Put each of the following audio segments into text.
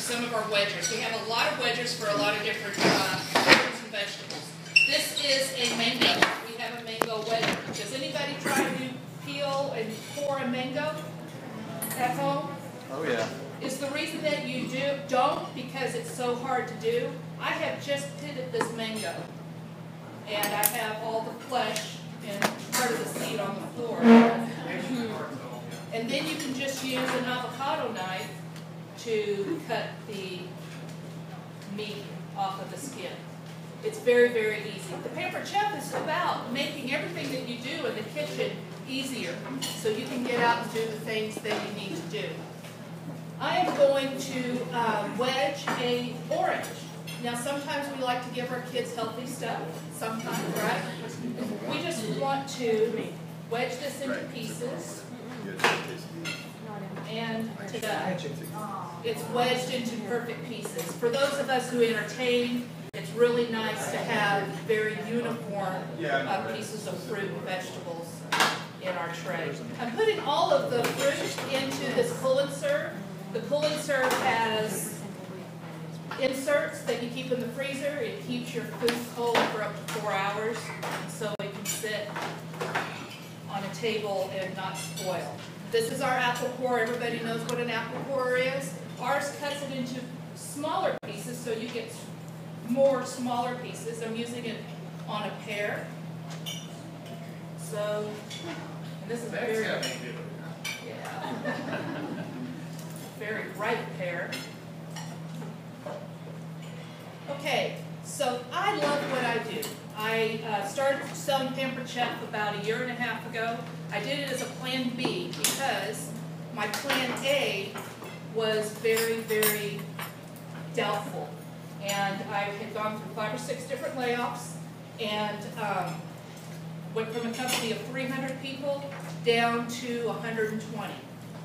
some of our wedgers. We have a lot of wedgers for a lot of different fruits and vegetables. This is a mango. We have a mango wedger. Does anybody try to peel and core a mango at home? Oh yeah. Is the reason that you don't because it's so hard to do? I have just pitted this mango, and I have all the flesh and part of the seed on the floor. And then you can just use an avocado knife to cut the meat off of the skin. It's very, very easy. The Pampered Chef is about making everything that you do in the kitchen easier so you can get out and do the things that you need to do. I am going to wedge an orange. Now sometimes we like to give our kids healthy stuff, sometimes, right? We just want to wedge this into pieces. And it's wedged into perfect pieces. For those of us who entertain, it's really nice to have very uniform pieces of fruit and vegetables in our tray. I'm putting all of the fruit into this pull and serve. The pull and serve has inserts that you keep in the freezer. It keeps your food cold for up to 4 hours, so it can sit on a table and not spoil. This is our apple core. Everybody knows what an apple core is. Ours cuts it into smaller pieces, so you get more smaller pieces. I'm using it on a pear. So, and this is very, very ripe pear. Okay, so I love what I do. I started selling Pampered Chef about 1.5 years ago. I did it as a plan B because my plan A was very, very doubtful. And I had gone through 5 or 6 different layoffs and went from a company of 300 people down to 120.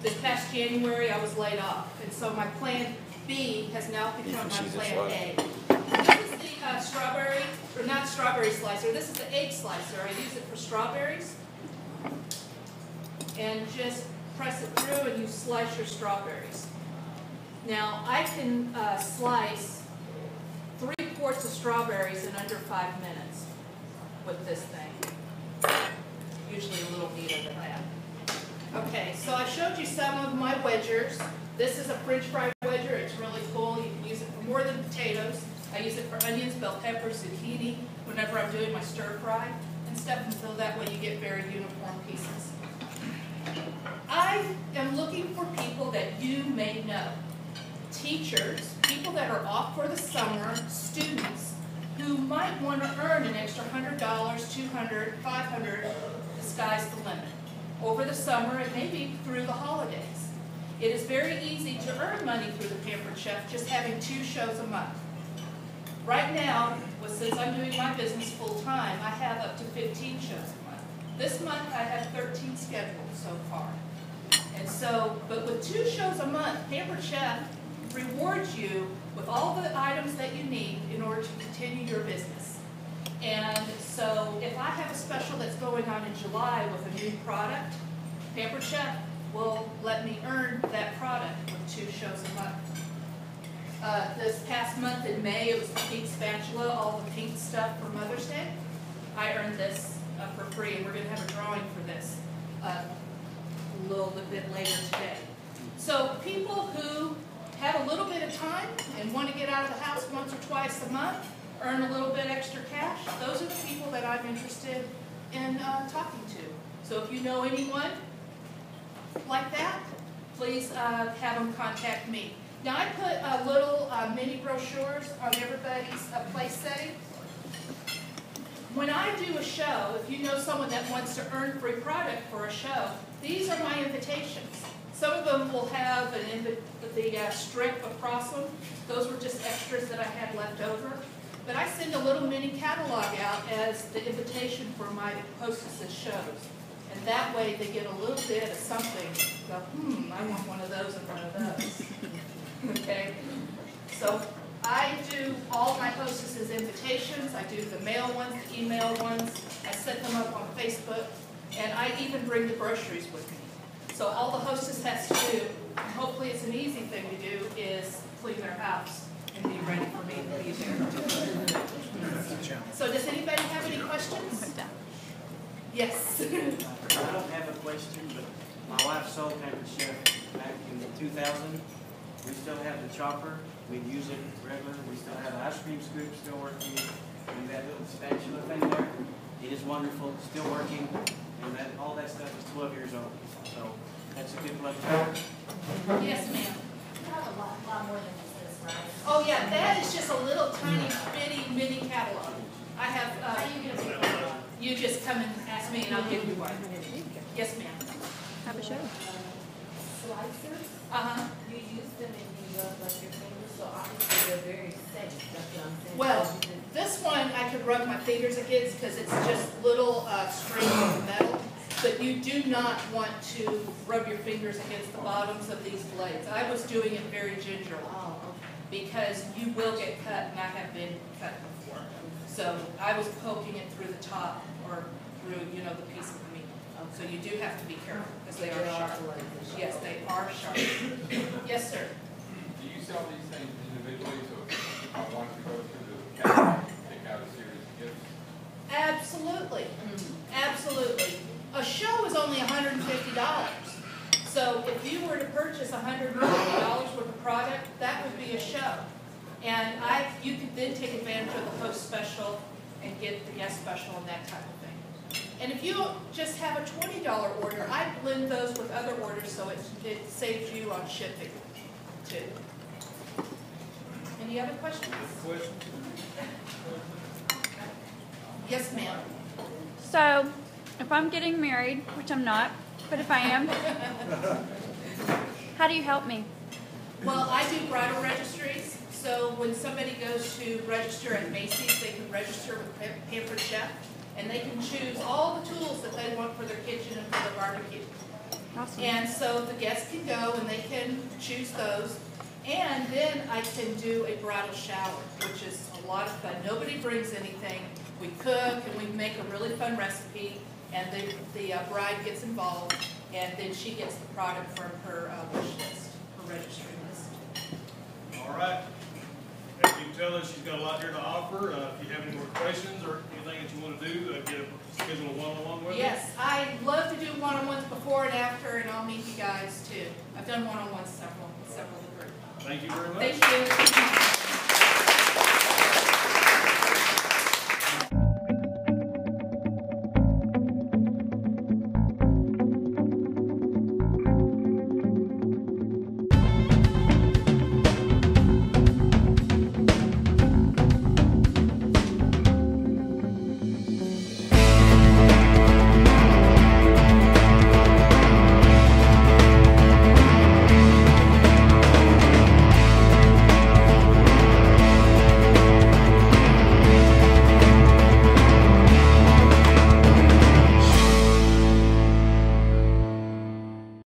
This past January I was laid off, and so my plan B has now become my plan A. This is the strawberry, or not strawberry slicer, this is the egg slicer. I use it for strawberries. And just press it through and you slice your strawberries. Now I can slice 3 quarts of strawberries in under 5 minutes with this thing. Usually a little neater than that. Okay, so I showed you some of my wedgers. This is a French fry wedger. It's really cool. You can use it for more than potatoes. I use it for onions, bell peppers, zucchini, whenever I'm doing my stir fry and stuff, and so that way you get very uniform pieces. I am looking for people that you may know. Teachers, people that are off for the summer, students who might want to earn an extra $100, $200, $500, the sky's the limit. Over the summer and maybe through the holidays. It is very easy to earn money through the Pampered Chef just having 2 shows a month. Right now, since I'm doing my business full time, I have up to 15 shows a month. This month I have 13 scheduled so far. And so, but with 2 shows a month, Pampered Chef rewards you with all the items that you need in order to continue your business. And so if I have a special that's going on in July with a new product, Pampered Chef will let me earn that product with 2 shows a month. This past month in May, it was the pink spatula, all the pink stuff for Mother's Day. I earned this for free, and we're going to have a drawing for this a little bit later today. So people who have a little bit of time and want to get out of the house once or twice a month, earn a little bit extra cash, those are the people that I'm interested in talking to. So if you know anyone like that, please have them contact me. Now I put little mini brochures on everybody's place setting. When I do a show, if you know someone that wants to earn free product for a show, these are my invitations. Some of them will have the strip across them. Those were just extras that I had left over. But I send a little mini catalog out as the invitation for my hostesses' shows. And that way they get a little bit of something. Go, I want one of those and one of those. Okay? So I do all my hostesses' invitations. I do the mail ones, the email ones. I set them up on Facebook. And I even bring the groceries with me. So all the hostess has to do, and hopefully it's an easy thing to do, is clean their house. So does anybody have any questions? Yes. I don't have a question, but my wife sold Pampered Chef back in 2000. We still have the chopper. We use it regular. We still have the ice cream scoop still working. And that little spatula thing there, it is wonderful, still working. And that all that stuff is 12 years old. So that's a good plug. Yes, ma'am. You have a lot more than just this, right? Oh, yeah, that is just a little tiny bitty mini catalog. I have, How you gonna pick one up? you just come and ask me and I'll give you one. Yes, ma'am. Have a show. Slicers, Uh-huh. you use them and you rub like your fingers, so obviously they're very safe, that's what I'm saying. Well, So you can- this one I could rub my fingers against because it's just little strings of metal. But you do not want to rub your fingers against the bottoms of these blades. I was doing it very gingerly Oh, because you will get cut, and I have been cut before. So I was poking it through the top or through, you know, the piece of meat. So you do have to be careful because they are sharp. Yes, they are sharp. Yes, sir. Do you sell these things individually, so if I wanted to go to the catalog and pick out a series of gifts? Absolutely, absolutely. A show is only $150. So if you were to purchase $150 worth of product, that would be a show. And you could then take advantage of the host special and get the guest special and that type of thing. And if you just have a $20 order, I blend those with other orders so it saves you on shipping too. Any other questions? Yes, ma'am. So, if I'm getting married, which I'm not, but if I am, how do you help me? Well, I do bridal registries, so when somebody goes to register at Macy's, they can register with Pampered Chef, and they can choose all the tools that they want for their kitchen and for their barbecue. Awesome. And so the guests can go and they can choose those, and then I can do a bridal shower, which is a lot of fun. Nobody brings anything. We cook and we make a really fun recipe, and the bride gets involved, and then she gets the product from her wish list, her registry list. All right. As you can tell us, she's got a lot here to offer. If you have any more questions or anything that you want to do, schedule a one-on-one with her. Yes, I love to do one-on-ones before and after, and I'll meet you guys too. I've done one-on-ones several of the group. Thank you very much. Thank you.